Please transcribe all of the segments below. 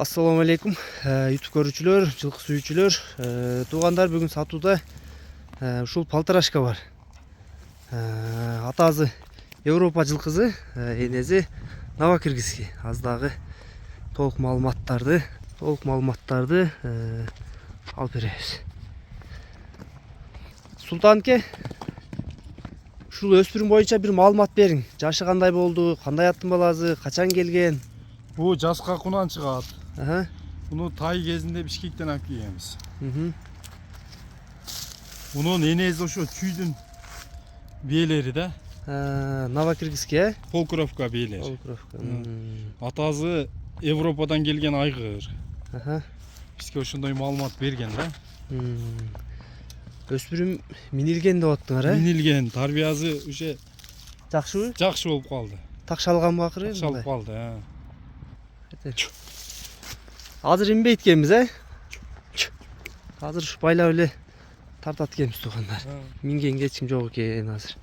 Assalamu alaikum. YouTube көрүүчүлөр, жылкы сүйүүчүлөр, туугандар, бүгүн сатууда ушул палтарашка бар. Атасы Европа жылкысы, энеси Новокиргизский. Аздагы толук маалыматтарды алып беребиз. Султанке, ушул өспүрүм боюнча бир маалымат бериң. Жашы кандай болду, кандай аттын баласы, качан келген? Bu жасқа кунан чыгат. Буну тай кезинде Бишкектен алып келгенбиз. Мунун энеси ошо чүйдүн бээлери да. Новокиргизский, Полкровка бээлери. Полкровка. Атасы Европадан келген айгыр. Бизге ошондой маалымат берген да. Өспүрүм минилген деп аттыңар, Минилген, тарбиясы уже жакшыбы? жакшы болуп калды. Такшалган акыры? Такшалып калды, Азыр инбейт экенбиз, Азыр ушу байлап эле тартат экенбиз туугандар. Минген кечим жок экен азыр.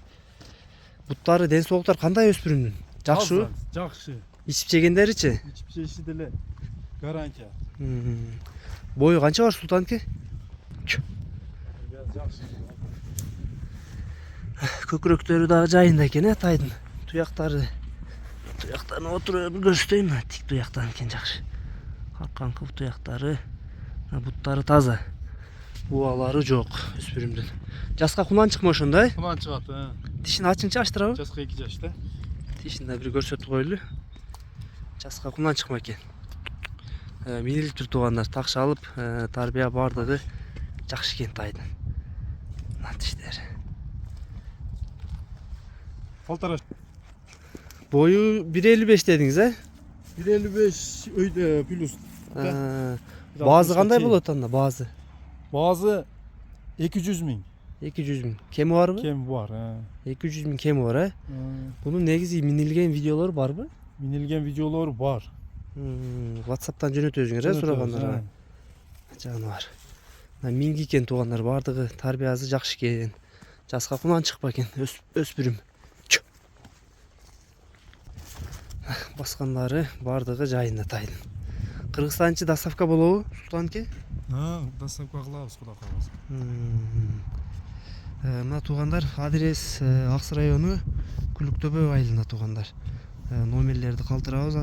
Буттары, ден соолуктары кандай өспүрүмдүн? Жакшыбы? Жакшы. Ичип жегендеричи? Ичип жеши деле гарантия. Бою канча бар Султанке? Көкүрөктөрү дагы жайында экен, тайдын. Туяктарын отуруп көрсөтөйүн, тик туяктан экен жакшы. Калканкы туяктары, буттары таза. Буалары жок өспүрүмдүн. Жаска кунан чыкма ошондой? Кунан чыгат, Тишин ачынча ачтырабы? Жаска 2 жашта. Тишин да бир көрсөтүп коелу. Жаска кунан чыкма экен. Минилип тур туугандар, такша алып, тарбия бардыгы жакшы экен тайдын. Мына тиштери. Полтора. Бою 1.55 дедиңиз, 1.55 өйдө плюс. Баазы кандай болот анда, баазы? Баазы 200 миң. 200 миң. Кеми барбы? Кем бар, 200 миң кеми бар, Бунун негизи минилген видеолору барбы? Минилген видеолор бар. WhatsApp'tan жөнөтөсүңөр, сурагандар. Жаныбар. Минги экен туугандар, бардыгы тарбиясы жакшы экен. Жаска кунан чыкпа экен, өспүрүм. Баскандары бардыгы жайында тайдын. Кыргызстанчы доставка болобу, Султанке? Доставка кылабыз, куда калабыз. Мына туугандар, адрес Аксы району, Күлүктөбө айылында туугандар. Номерлерди калтырабыз.